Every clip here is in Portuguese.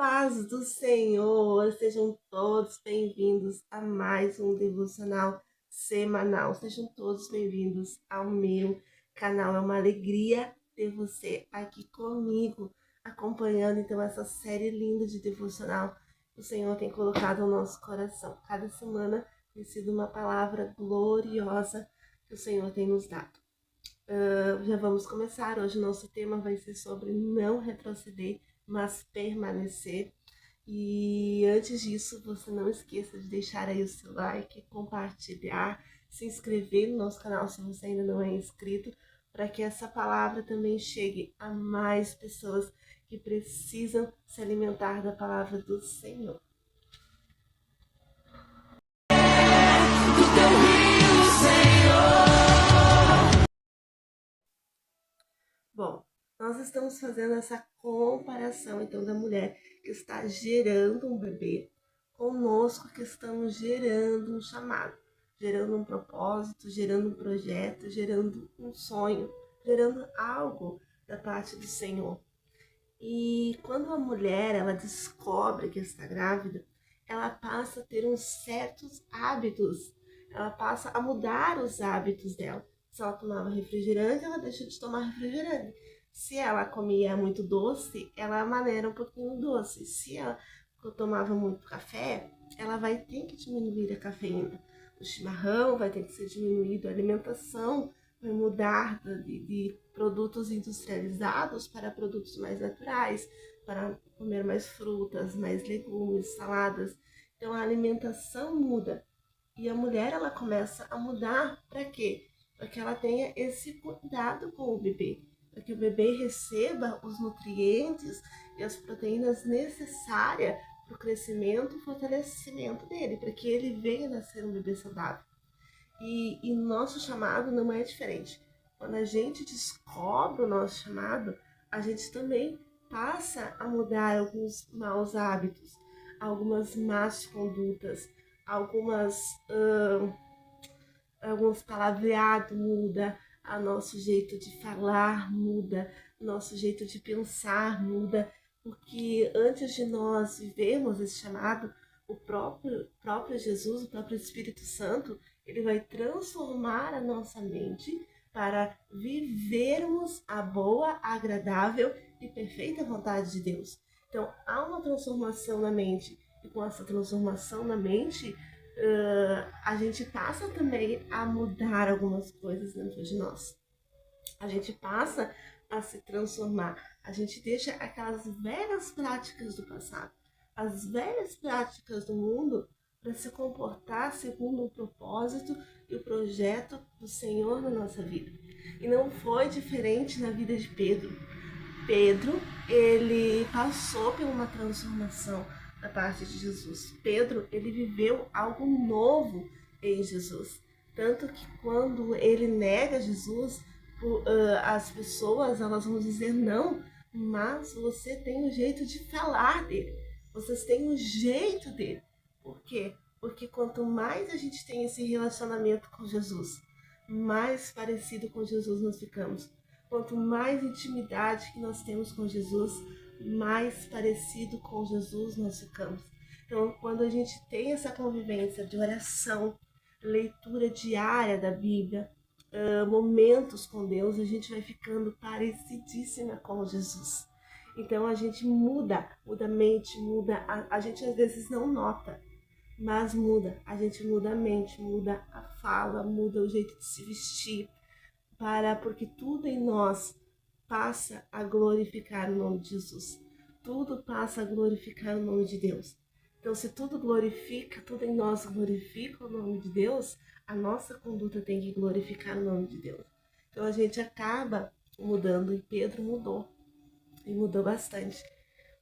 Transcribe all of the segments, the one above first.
paz do Senhor, sejam todos bem-vindos a mais um devocional semanal. Sejam todos bem-vindos ao meu canal. É uma alegria ter você aqui comigo, acompanhando então essa série linda de devocional que o Senhor tem colocado no nosso coração. Cada semana tem sido uma palavra gloriosa que o Senhor tem nos dado. Já vamos começar. Hoje o nosso tema vai ser sobre não retroceder, mas permanecer. E antes disso, você não esqueça de deixar aí o seu like, compartilhar, se inscrever no nosso canal se você ainda não é inscrito, para que essa palavra também chegue a mais pessoas que precisam se alimentar da palavra do Senhor. Bom, nós estamos fazendo essa comparação, então, da mulher que está gerando um bebê conosco, que estamos gerando um chamado, gerando um propósito, gerando um projeto, gerando um sonho, gerando algo da parte do Senhor. E quando a mulher ela descobre que está grávida, ela passa a ter uns certos hábitos, ela passa a mudar os hábitos dela. Se ela tomava refrigerante, ela deixa de tomar refrigerante. Se ela comia muito doce, ela maneira um pouquinho o doce. Se ela tomava muito café, ela vai ter que diminuir a cafeína. O chimarrão vai ter que ser diminuído, a alimentação vai mudar de produtos industrializados para produtos mais naturais, para comer mais frutas, mais legumes, saladas. Então a alimentação muda. E a mulher ela começa a mudar para quê? Para que ela tenha esse cuidado com o bebê, para que o bebê receba os nutrientes e as proteínas necessárias para o crescimento e fortalecimento dele, para que ele venha a nascer um bebê saudável. E nosso chamado não é diferente. Quando a gente descobre o nosso chamado, a gente também passa a mudar alguns maus hábitos, algumas más condutas, alguns palavreados muda, o nosso jeito de falar muda, o nosso jeito de pensar muda, porque antes de nós vivermos esse chamado, o próprio Jesus, o próprio Espírito Santo, ele vai transformar a nossa mente para vivermos a boa, agradável e perfeita vontade de Deus. Então, há uma transformação na mente, e com essa transformação na mente, a gente passa também a mudar algumas coisas dentro de nós. A gente passa a se transformar. A gente deixa aquelas velhas práticas do passado, as velhas práticas do mundo, para se comportar segundo o propósito e o projeto do Senhor na nossa vida. E não foi diferente na vida de Pedro. Pedro, ele passou por uma transformação da parte de Jesus. Pedro, ele viveu algo novo em Jesus. Tanto que quando ele nega Jesus, as pessoas elas vão dizer não, mas você tem o jeito de falar dele. Vocês têm o jeito dele. Por quê? Porque quanto mais a gente tem esse relacionamento com Jesus, mais parecido com Jesus nós ficamos. Quanto mais intimidade que nós temos com Jesus, mais parecido com Jesus nós ficamos. Então, quando a gente tem essa convivência de oração, leitura diária da Bíblia, momentos com Deus, a gente vai ficando parecidíssima com Jesus. Então a gente muda a mente, a gente às vezes não nota, mas muda. A gente muda a mente, muda a fala, muda o jeito de se vestir, porque tudo em nós passa a glorificar o nome de Jesus. Tudo passa a glorificar o nome de Deus. Então, se tudo glorifica, tudo em nós glorifica o nome de Deus, a nossa conduta tem que glorificar o nome de Deus. Então, a gente acaba mudando, e Pedro mudou, e mudou bastante.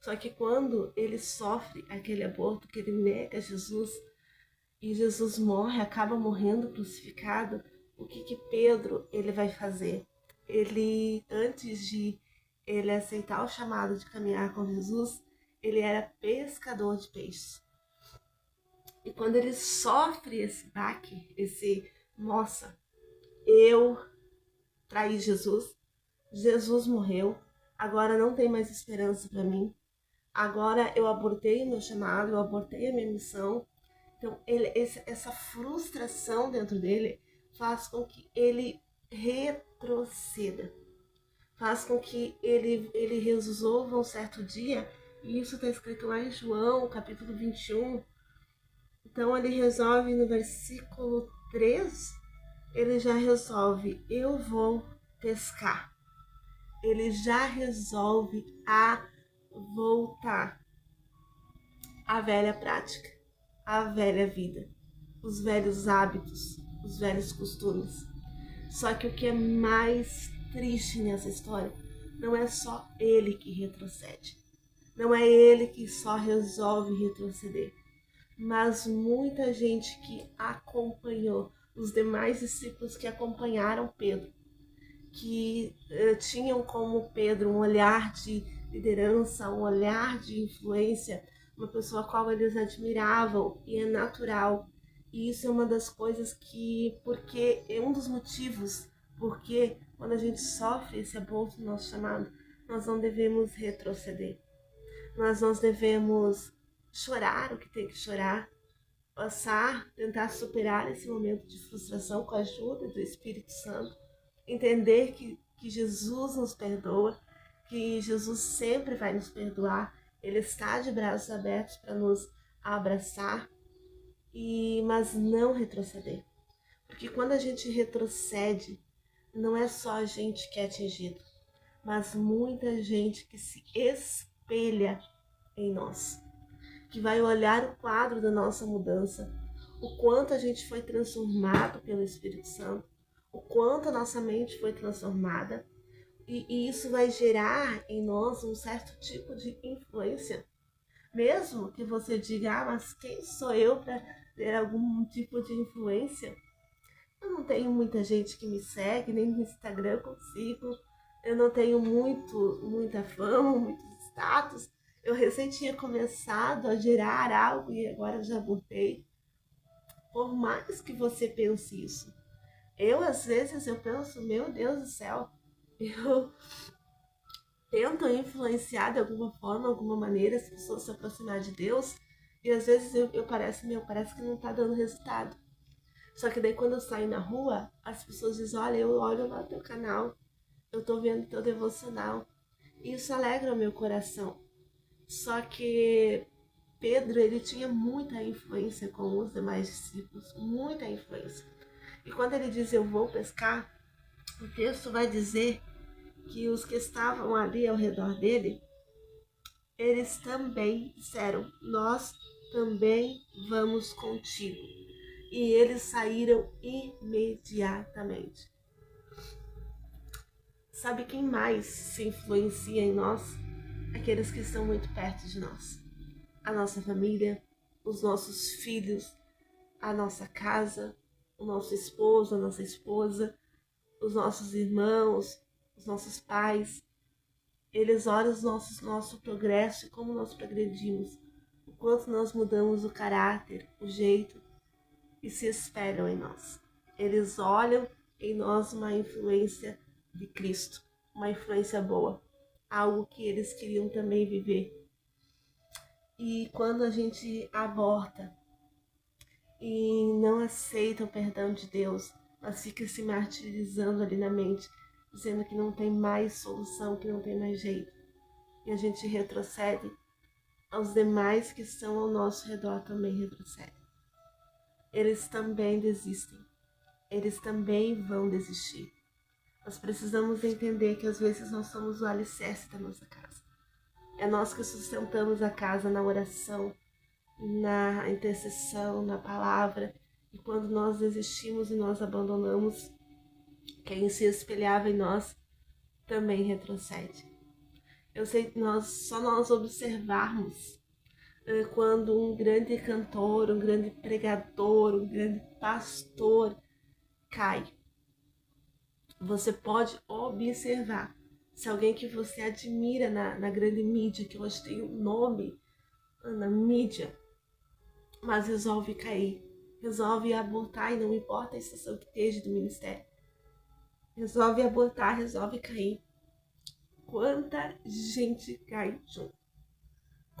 Só que quando ele sofre aquele aborto, que ele nega Jesus, e Jesus morre, acaba morrendo crucificado, o que Pedro ele vai fazer? Ele, antes de ele aceitar o chamado de caminhar com Jesus, ele era pescador de peixes. E quando ele sofre esse baque, nossa, eu traí Jesus, Jesus morreu, agora não tem mais esperança para mim, Agora eu abortei o meu chamado, eu abortei a minha missão. Então, essa frustração dentro dele faz com que ele retroceda, faz com que ele resolva um certo dia, e isso está escrito lá em João, capítulo 21. Então, ele resolve no versículo 3, ele já resolve: eu vou pescar. Ele já resolve a voltar à velha prática, à velha vida, os velhos hábitos, os velhos costumes. Só que o que é mais triste nessa história não é só ele que retrocede, não é ele que só resolve retroceder, mas muita gente que acompanhou, os demais discípulos que acompanharam Pedro, que tinham como Pedro um olhar de liderança, um olhar de influência, uma pessoa a qual eles admiravam, e é natural. E isso é uma das coisas que, porque é um dos motivos porque quando a gente sofre esse aborto do nosso chamado, nós não devemos retroceder. Nós não devemos chorar o que tem que chorar, passar, tentar superar esse momento de frustração com a ajuda do Espírito Santo, entender que Jesus nos perdoa, que Jesus sempre vai nos perdoar, Ele está de braços abertos para nos abraçar, mas não retroceder. Porque quando a gente retrocede, não é só a gente que é atingido, mas muita gente que se espelha em nós, que vai olhar o quadro da nossa mudança, o quanto a gente foi transformado pelo Espírito Santo, o quanto a nossa mente foi transformada, e isso vai gerar em nós um certo tipo de influência. Mesmo que você diga, mas quem sou eu para ter algum tipo de influência? Eu não tenho muita gente que me segue, nem no Instagram consigo, eu não tenho muita fama, muitos status. Eu recém tinha começado a gerar algo e agora já voltei. Por mais que você pense isso, às vezes eu penso, meu Deus do céu, eu tento influenciar de alguma forma, alguma maneira as pessoas se aproximar de Deus, e às vezes parece que não tá dando resultado. Só que daí quando eu saio na rua, as pessoas dizem, olha, eu olho lá no teu canal, eu tô vendo teu devocional. E isso alegra o meu coração. Só que Pedro, ele tinha muita influência com os demais discípulos, muita influência. E quando ele diz, eu vou pescar, o texto vai dizer que os que estavam ali ao redor dele, eles também disseram, nós também vamos contigo. E eles saíram imediatamente. Sabe quem mais se influencia em nós? Aqueles que estão muito perto de nós. A nossa família, os nossos filhos, a nossa casa, o nosso esposo, a nossa esposa, os nossos irmãos, os nossos pais. Eles olham nosso progresso e como nós progredimos, o quanto nós mudamos o caráter, o jeito, e se espelham em nós. Eles olham em nós uma influência de Cristo, uma influência boa, algo que eles queriam também viver. E quando a gente aborta e não aceita o perdão de Deus, mas fica se martirizando ali na mente, dizendo que não tem mais solução, que não tem mais jeito, e a gente retrocede, os demais que estão ao nosso redor também retrocedem. Eles também desistem. Eles também vão desistir. Nós precisamos entender que às vezes nós somos o alicerce da nossa casa. É nós que sustentamos a casa na oração, na intercessão, na palavra. E quando nós desistimos e nós abandonamos, quem se espelhava em nós também retrocede. Eu sei que só nós observarmos quando um grande cantor, um grande pregador, um grande pastor cai. Você pode observar se alguém que você admira na grande mídia, que hoje tem um nome na mídia, mas resolve cair, resolve abortar, e não importa a estação que esteja do ministério, resolve abortar, resolve cair. Quanta gente cai junto.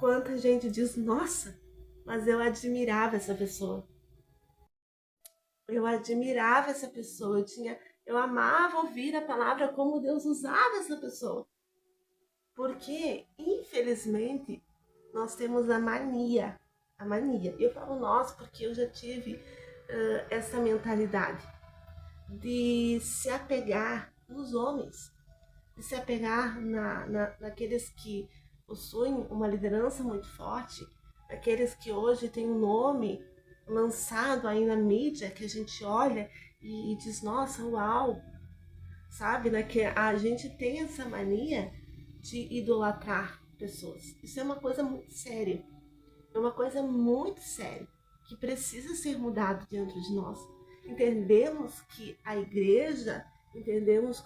Quanta gente diz, nossa, mas eu admirava essa pessoa. Eu admirava essa pessoa, eu amava ouvir a palavra como Deus usava essa pessoa. Porque, infelizmente, nós temos a mania. Eu falo nós porque eu já tive essa mentalidade de se apegar nos homens, de se apegar naqueles que possuem uma liderança muito forte, naqueles que hoje têm um nome lançado aí na mídia, que a gente olha e diz, nossa, uau, sabe? Né? Que a gente tem essa mania de idolatrar pessoas. Isso é uma coisa muito séria. É uma coisa muito séria que precisa ser mudado dentro de nós. Entendemos que a igreja, entendemos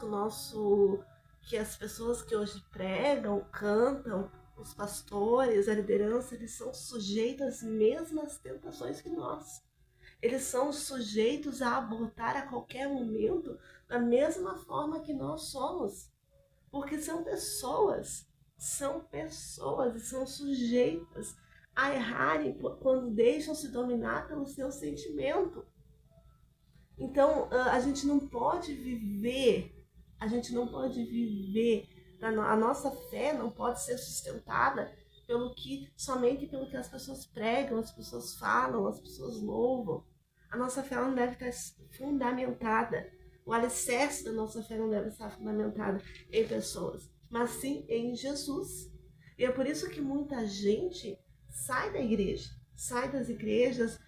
que as pessoas que hoje pregam, cantam, os pastores, a liderança, eles são sujeitos às mesmas tentações que nós. Eles são sujeitos a abortar a qualquer momento da mesma forma que nós somos. Porque são pessoas e são sujeitas a errarem quando deixam se dominar pelo seu sentimento. Então, a gente não pode viver, a nossa fé não pode ser sustentada somente pelo que as pessoas pregam, as pessoas falam, as pessoas louvam. A nossa fé não deve estar fundamentada. O alicerce da nossa fé não deve estar fundamentada em pessoas, mas sim em Jesus. E é por isso que muita gente sai da igreja, sai das igrejas,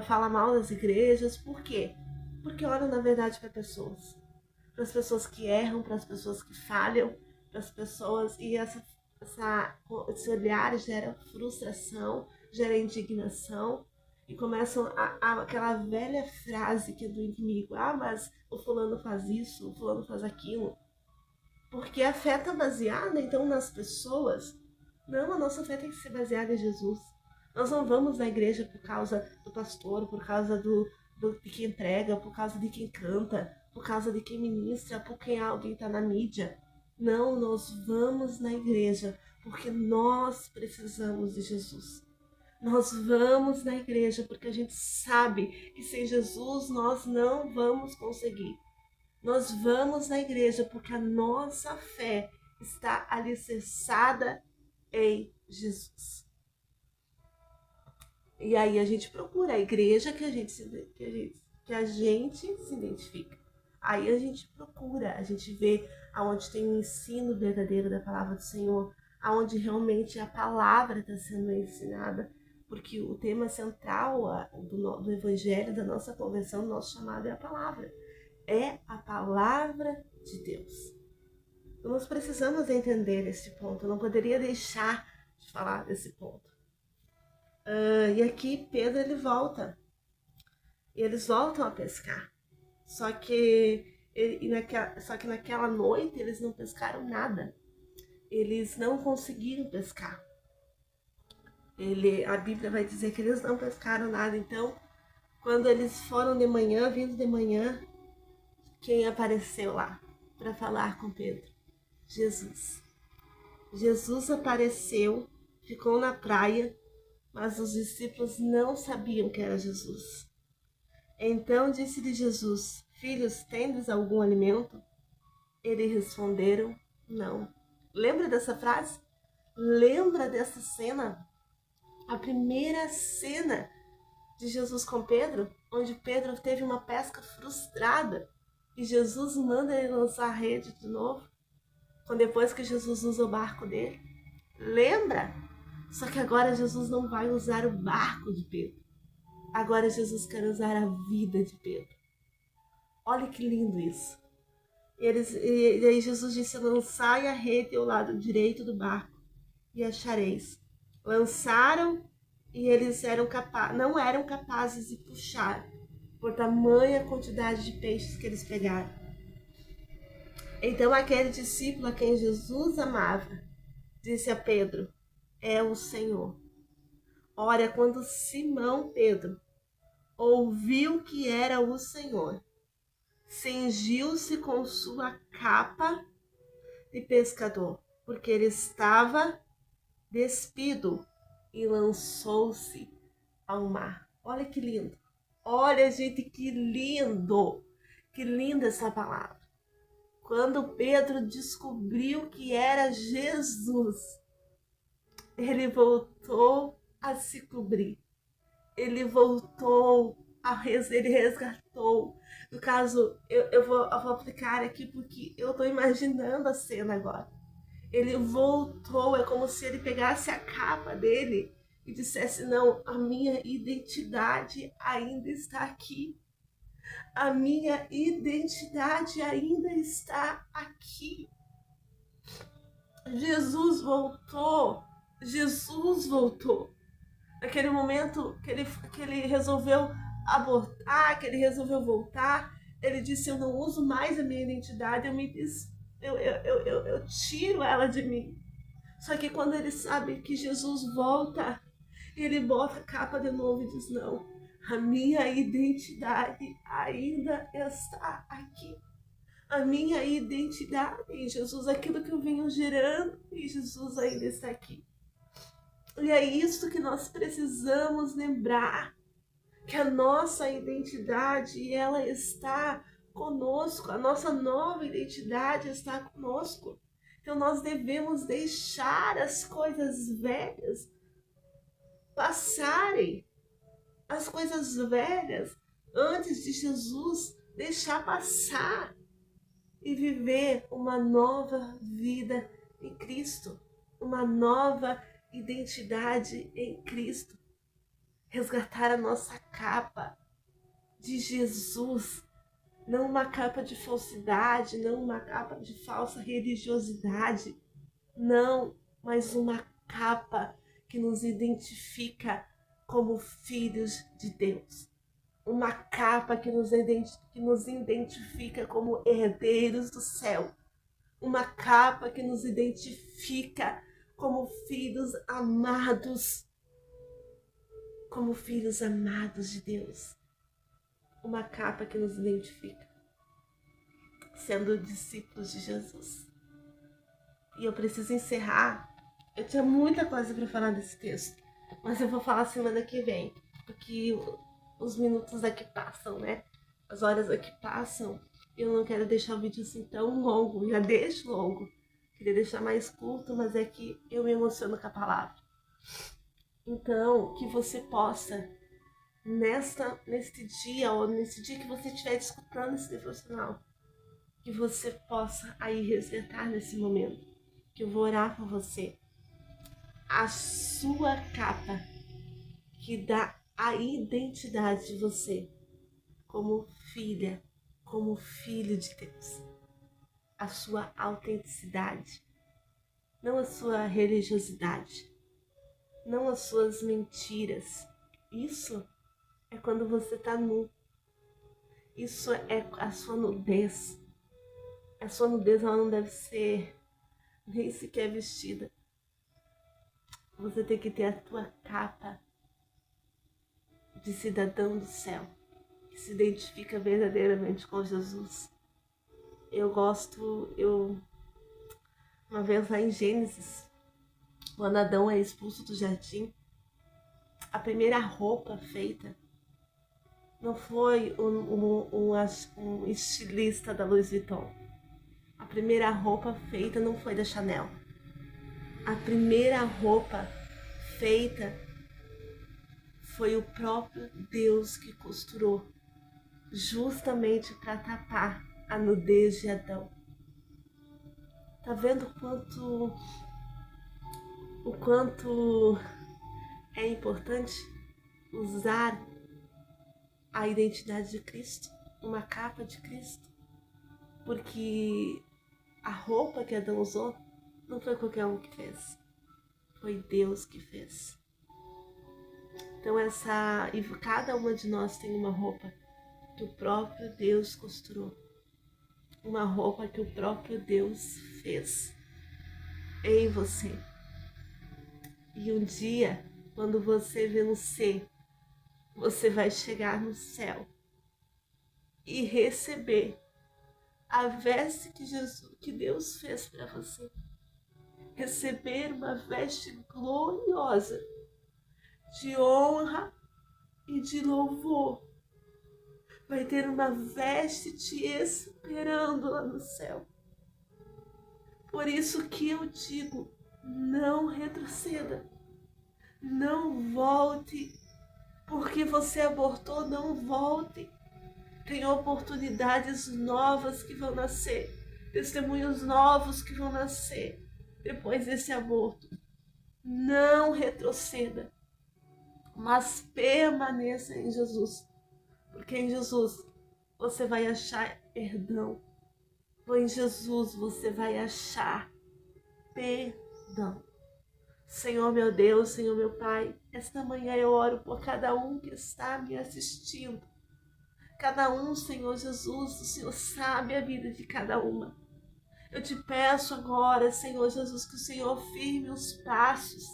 fala mal das igrejas. Por quê? Porque olha na verdade para as pessoas que erram, para as pessoas que falham, para as pessoas, e esse olhar gera frustração, gera indignação, e começam aquela velha frase que é do inimigo, mas o fulano faz isso, o fulano faz aquilo, porque a fé está baseada então nas pessoas. Não, a nossa fé tem que ser baseada em Jesus. Nós não vamos na igreja por causa do pastor, por causa de quem prega, por causa de quem canta, por causa de quem ministra, por quem alguém está na mídia. Não, nós vamos na igreja porque nós precisamos de Jesus. Nós vamos na igreja porque a gente sabe que sem Jesus nós não vamos conseguir. Nós vamos na igreja porque a nossa fé está alicerçada em Jesus. E aí a gente procura a igreja que a gente se identifica. Aí a gente procura, a gente vê aonde tem um ensino verdadeiro da palavra do Senhor, aonde realmente a palavra está sendo ensinada, porque o tema central do evangelho, da nossa conversão, do nosso chamado é a palavra. É a palavra de Deus. Então nós precisamos entender esse ponto, eu não poderia deixar de falar desse ponto. E aqui Pedro ele volta, e eles voltam a pescar, só que naquela noite eles não pescaram nada, eles não conseguiram pescar. A Bíblia vai dizer que eles não pescaram nada. Então, quando eles foram vindo de manhã, quem apareceu lá para falar com Pedro? Jesus. Jesus apareceu, ficou na praia, mas os discípulos não sabiam que era Jesus. Então disse-lhe Jesus: filhos, tendes algum alimento? Eles responderam: não. Lembra dessa frase? Lembra dessa cena? A primeira cena de Jesus com Pedro, onde Pedro teve uma pesca frustrada e Jesus manda ele lançar a rede de novo, depois que Jesus usa o barco dele. Lembra? Só que agora Jesus não vai usar o barco de Pedro. Agora Jesus quer usar a vida de Pedro. Olha que lindo isso. E aí Jesus disse: lançai a rede ao lado direito do barco e achareis. Lançaram e eles não eram capazes de puxar por tamanha quantidade de peixes que eles pegaram. Então aquele discípulo a quem Jesus amava disse a Pedro: é o Senhor. Ora, quando Simão Pedro ouviu que era o Senhor, cingiu-se com sua capa de pescador, porque ele estava despido e lançou-se ao mar. Olha que lindo. Olha, gente, que lindo. Que linda essa palavra. Quando Pedro descobriu que era Jesus, ele voltou a se cobrir. Ele voltou, ele resgatou. No caso, eu vou aplicar aqui porque eu estou imaginando a cena agora. Ele voltou, é como se ele pegasse a capa dele e dissesse: não, a minha identidade ainda está aqui. A minha identidade ainda está aqui. Jesus voltou. Jesus voltou. Naquele momento que ele resolveu abortar, que ele resolveu voltar, ele disse: eu não uso mais a minha identidade, eu tiro ela de mim. Só que quando ele sabe que Jesus volta, ele bota a capa de novo e diz: não, a minha identidade ainda está aqui. A minha identidade em Jesus, aquilo que eu venho gerando em Jesus ainda está aqui. E é isso que nós precisamos lembrar, que a nossa identidade, ela está conosco, a nossa nova identidade está conosco. Então nós devemos deixar as coisas velhas passarem, as coisas velhas antes de Jesus deixar passar e viver uma nova vida em Cristo, uma nova identidade em Cristo. Resgatar a nossa capa de Jesus, não uma capa de falsidade, não uma capa de falsa religiosidade, não, mas uma capa que nos identifica como filhos de Deus. Uma capa que nos identifica como herdeiros do céu. Uma capa que nos identifica como filhos amados. Como filhos amados de Deus. Uma capa que nos identifica sendo discípulos de Jesus. E eu preciso encerrar. Eu tinha muita coisa para falar desse texto, mas eu vou falar semana que vem, porque os minutos aqui passam, né? As horas aqui passam. Eu não quero deixar o vídeo assim tão longo. Já deixo longo. Queria deixar mais curto, mas é que eu me emociono com a palavra. Então, que você possa, neste dia, ou nesse dia que você estiver escutando esse devocional, que você possa aí resgatar nesse momento, que eu vou orar por você. A sua capa, que dá a identidade de você como filha, como filho de Deus. A sua autenticidade, não a sua religiosidade, não as suas mentiras. Isso é quando você está nu. Isso é a sua nudez. A sua nudez, ela não deve ser nem sequer vestida. Você tem que ter a tua capa de cidadão do céu, que se identifica verdadeiramente com Jesus. Uma vez lá em Gênesis, quando Adão é expulso do jardim, a primeira roupa feita não foi um estilista da Louis Vuitton. A primeira roupa feita não foi da Chanel. A primeira roupa feita foi o próprio Deus que costurou, justamente para tapar a nudez de Adão. Tá vendo o quanto é importante usar a identidade de Cristo, uma capa de Cristo? Porque a roupa que Adão usou não foi qualquer um que fez, foi Deus que fez. Então e cada uma de nós tem uma roupa que o próprio Deus costurou, uma roupa que o próprio Deus fez em você. E um dia, quando você vencer, você vai chegar no céu e receber a veste que Deus fez para você. receber uma veste gloriosa de honra e de louvor. Vai ter uma veste te esperando lá no céu. Por isso que eu digo, não retroceda, não volte, porque você abortou, não volte. Tem oportunidades novas que vão nascer, testemunhos novos que vão nascer depois desse aborto. Não retroceda, mas permaneça em Jesus, porque em Jesus você vai achar perdão. Em Jesus você vai achar perdão. Senhor meu Deus, Senhor meu Pai, esta manhã eu oro por cada um que está me assistindo. Cada um, Senhor Jesus, o Senhor sabe a vida de cada uma. Eu te peço agora, Senhor Jesus, que o Senhor firme os passos,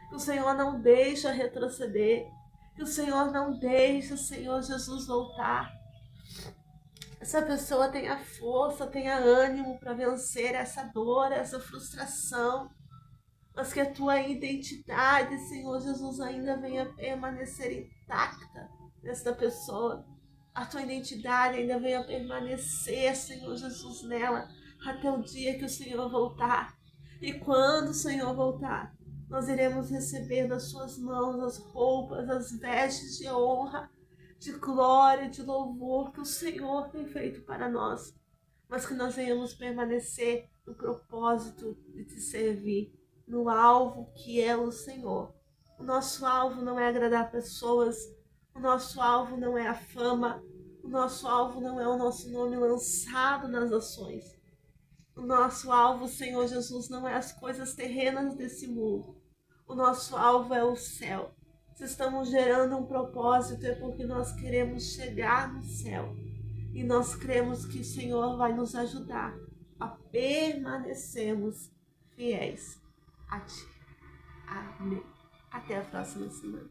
que o Senhor não deixe retroceder, que o Senhor não deixe, Senhor Jesus, voltar. Essa pessoa tenha força, tenha ânimo para vencer essa dor, essa frustração, mas que a tua identidade, Senhor Jesus, ainda venha permanecer intacta nesta pessoa. A tua identidade ainda venha permanecer, Senhor Jesus, nela, até o dia que o Senhor voltar. E quando o Senhor voltar, nós iremos receber das suas mãos as roupas, as vestes de honra, de glória, de louvor que o Senhor tem feito para nós, mas que nós venhamos permanecer no propósito de te servir, no alvo que é o Senhor. O nosso alvo não é agradar pessoas, o nosso alvo não é a fama, o nosso alvo não é o nosso nome lançado nas ações. O nosso alvo, Senhor Jesus, não é as coisas terrenas desse mundo. O nosso alvo é o céu. Se estamos gerando um propósito é porque nós queremos chegar no céu. E nós cremos que o Senhor vai nos ajudar a permanecermos fiéis a Ti. Amém. Até a próxima semana.